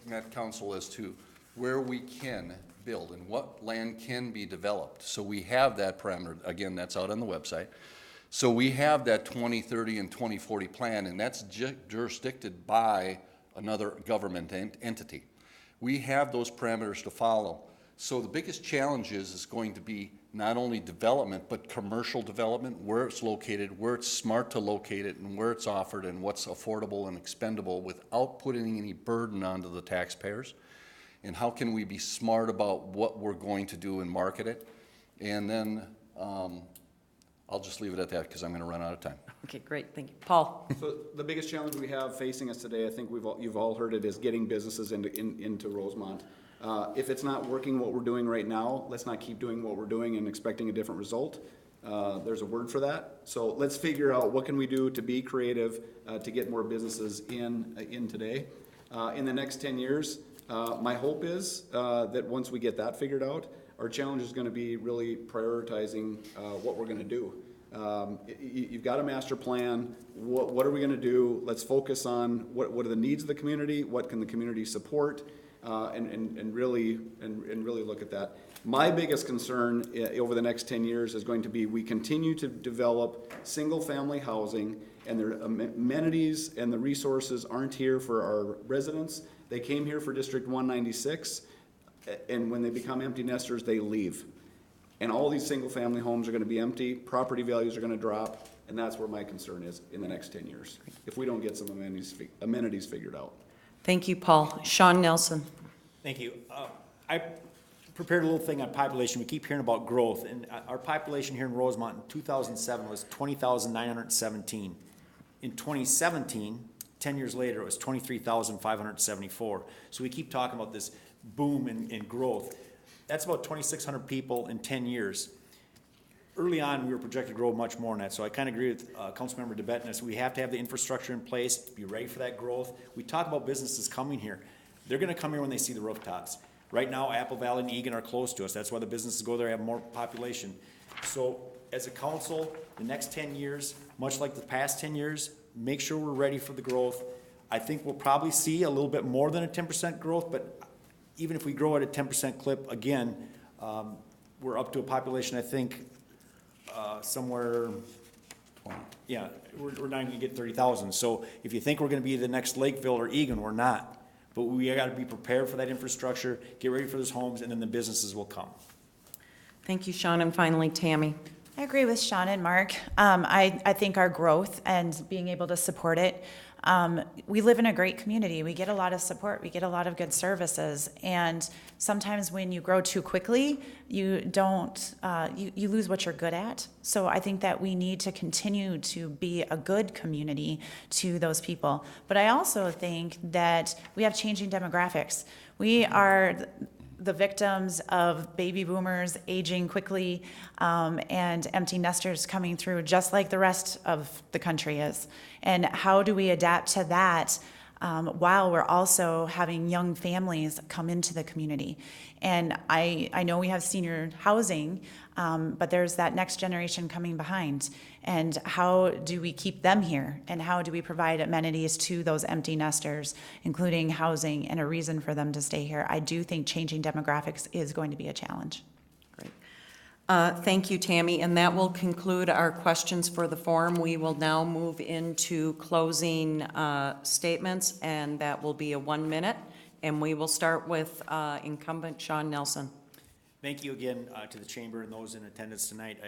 Met Council as to where we can build and what land can be developed. So we have that parameter. Again, that's out on the website. So we have that 2030 and 2040 plan, and that's jurisdicted by another government entity. We have those parameters to follow. So the biggest challenge is going to be not only development, but commercial development, where it's located, where it's smart to locate it, and where it's offered, and what's affordable and expendable without putting any burden onto the taxpayers. And how can we be smart about what we're going to do and market it? And then I'll just leave it at that because I'm going to run out of time. Okay, great, thank you. Paul? So the biggest challenge we have facing us today, I think you've all heard it, is getting businesses into Rosemount. If it's not working what we're doing right now, let's not keep doing what we're doing and expecting a different result. There's a word for that. So let's figure out what can we do to be creative, to get more businesses in today. In the next 10 years, my hope is that once we get that figured out, our challenge is going to be really prioritizing what we're going to do. You've got a master plan. What are we going to do? Let's focus on what are the needs of the community, what can the community support, and really look at that. My biggest concern over the next 10 years is going to be we continue to develop single-family housing, and their amenities and the resources aren't here for our residents. They came here for District 196, and when they become empty nesters, they leave. And all these single-family homes are going to be empty, property values are going to drop, and that's where my concern is in the next 10 years, if we don't get some amenities figured out. Thank you, Paul. Shaun Nelson? Thank you. I prepared a little thing on population. We keep hearing about growth, and our population here in Rosemount in 2007 was 20,917. In 2017, 10 years later, it was 23,574. So we keep talking about this boom in growth. That's about 2,600 people in 10 years. Early on, we were projected to grow much more than that, so I kind of agree with Councilmember DeBettignies. We have to have the infrastructure in place, be ready for that growth. We talk about businesses coming here. They're going to come here when they see the rooftops. Right now, Apple Valley and Egan are close to us. That's why the businesses go there, have more population. So as a council, the next 10 years, much like the past 10 years, make sure we're ready for the growth. I think we'll probably see a little bit more than a 10% growth, but even if we grow at a 10% clip, again, We're up to a population, I think, somewhere, yeah, we're not gonna get 30,000. So if you think we're gonna be the next Lakeville or Egan, we're not. But we gotta be prepared for that infrastructure, get ready for those homes, and then the businesses will come. Thank you, Shaun, and finally, Tammy. I agree with Shaun and Mark. I think our growth and being able to support it, we live in a great community. We get a lot of support. We get a lot of good services. And sometimes when you grow too quickly, you don't, you lose what you're good at. So I think that we need to continue to be a good community to those people. But I also think that we have changing demographics. We are the victims of baby boomers aging quickly, and empty nesters coming through just like the rest of the country is. And how do we adapt to that while we're also having young families come into the community? And I know we have senior housing, but there's that next generation coming behind. And how do we keep them here? And how do we provide amenities to those empty nesters, including housing and a reason for them to stay here? I do think changing demographics is going to be a challenge. Great. Thank you, Tammy, and that will conclude our questions for the forum. We will now move into closing statements, and that will be a 1 minute. And we will start with incumbent Shaun Nelson. Thank you again to the Chamber and those in attendance tonight.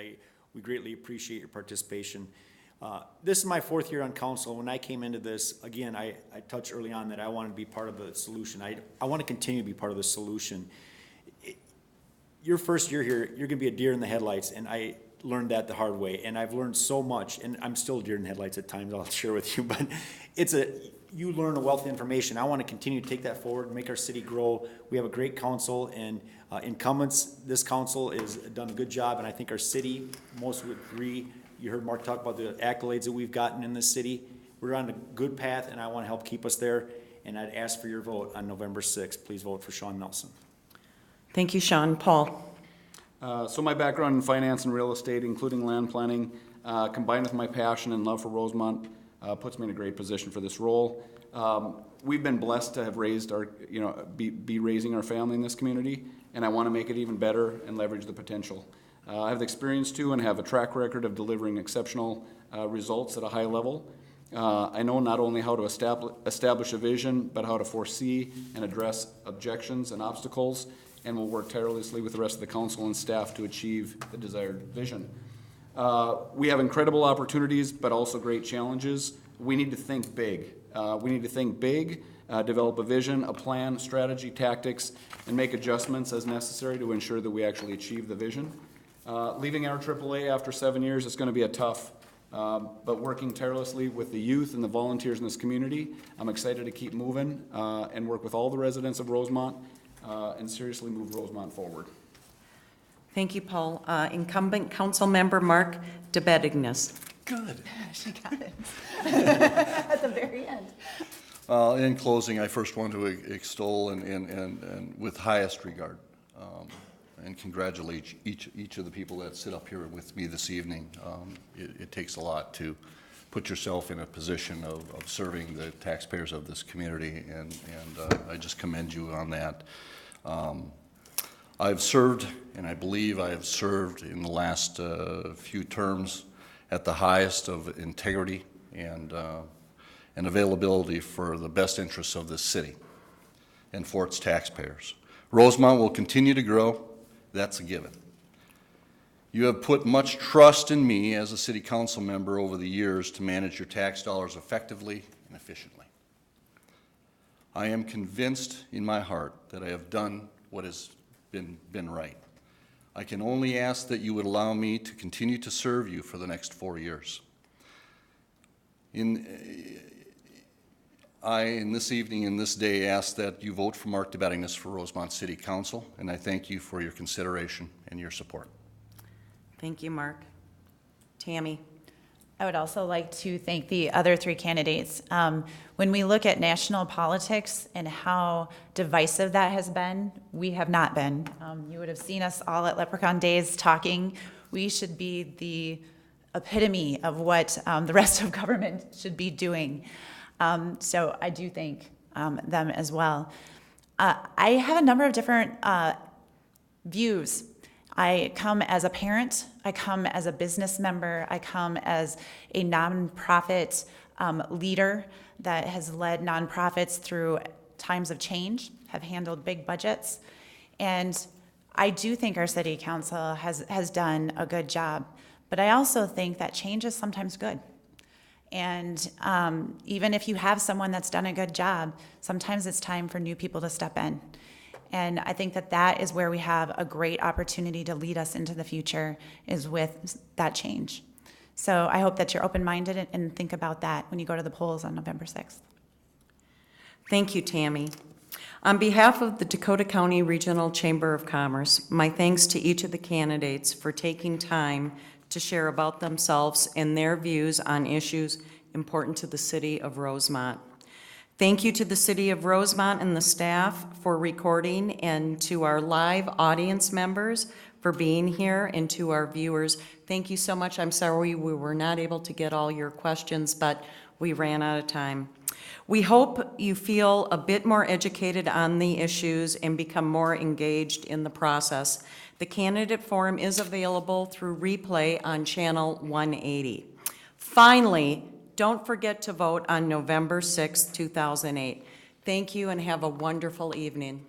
We greatly appreciate your participation. This is my 4th year on council. When I came into this, again, I touched early on that I wanted to be part of the solution. I want to continue to be part of the solution. Your first year here, you're going to be a deer in the headlights, and I learned that the hard way. And I've learned so much, and I'm still a deer in the headlights at times, I'll share with you, but you learn a wealth of information. I want to continue to take that forward and make our city grow. We have a great council, and incumbents, this council has done a good job, and I think our city, most would agree. You heard Mark talk about the accolades that we've gotten in this city. We're on a good path, and I want to help keep us there, and I'd ask for your vote on November 6th. Please vote for Shaun Nelson. Thank you, Shaun. Paul. So my background in finance and real estate, including land planning, combined with my passion and love for Rosemount, puts me in a great position for this role. We've been blessed to have raised our, be raising our family in this community, and I want to make it even better and leverage the potential. I have the experience too and have a track record of delivering exceptional results at a high level. I know not only how to establish a vision, but how to foresee and address objections and obstacles, and will work tirelessly with the rest of the council and staff to achieve the desired vision. We have incredible opportunities, but also great challenges. We need to think big. Develop a vision, a plan, strategy, tactics, and make adjustments as necessary to ensure that we actually achieve the vision. Leaving our AAA after 7 years is going to be a tough, but working tirelessly with the youth and the volunteers in this community, I'm excited to keep moving and work with all the residents of Rosemount and seriously move Rosemount forward. Thank you, Paul. Incumbent Council Member Mark DeBettignies. Good. She got it at the very end. In closing, I first want to extol and with highest regard and congratulate each of the people that sit up here with me this evening. It takes a lot to put yourself in a position of serving the taxpayers of this community, and I just commend you on that. I've served, and I believe I have served in the last few terms at the highest of integrity and availability for the best interests of this city and for its taxpayers. Rosemount will continue to grow. That's a given. You have put much trust in me as a city council member over the years to manage your tax dollars effectively and efficiently. I am convinced in my heart that I have done what has been right. I can only ask that you would allow me to continue to serve you for the next 4 years. In this evening and this day, ask that you vote for Mark DeBettignies for Rosemount City Council, and I thank you for your consideration and your support. Thank you, Mark. Tammy. I would also like to thank the other 3 candidates. When we look at national politics and how divisive that has been, we have not been. You would have seen us all at Leprechaun Days talking. We should be the epitome of what the rest of government should be doing. So I do thank them as well. I have a number of different Views. I come as a parent, I come as a business member, I come as a nonprofit leader that has led nonprofits through times of change, have handled big budgets. And I do think our city council has done a good job, but I also think that change is sometimes good. And even if you have someone that's done a good job, sometimes it's time for new people to step in. And I think that that is where we have a great opportunity to lead us into the future, is with that change. So I hope that you're open-minded and think about that when you go to the polls on November 6th. Thank you, Tammy. On behalf of the Dakota County Regional Chamber of Commerce, my thanks to each of the candidates for taking time to share about themselves and their views on issues important to the city of Rosemount. Thank you to the city of Rosemount and the staff for recording, and to our live audience members for being here, and to our viewers, thank you so much. I'm sorry we were not able to get all your questions, but we ran out of time. We hope you feel a bit more educated on the issues and become more engaged in the process. The candidate forum is available through replay on channel 180. Finally, don't forget to vote on November 6, 2008. Thank you and have a wonderful evening.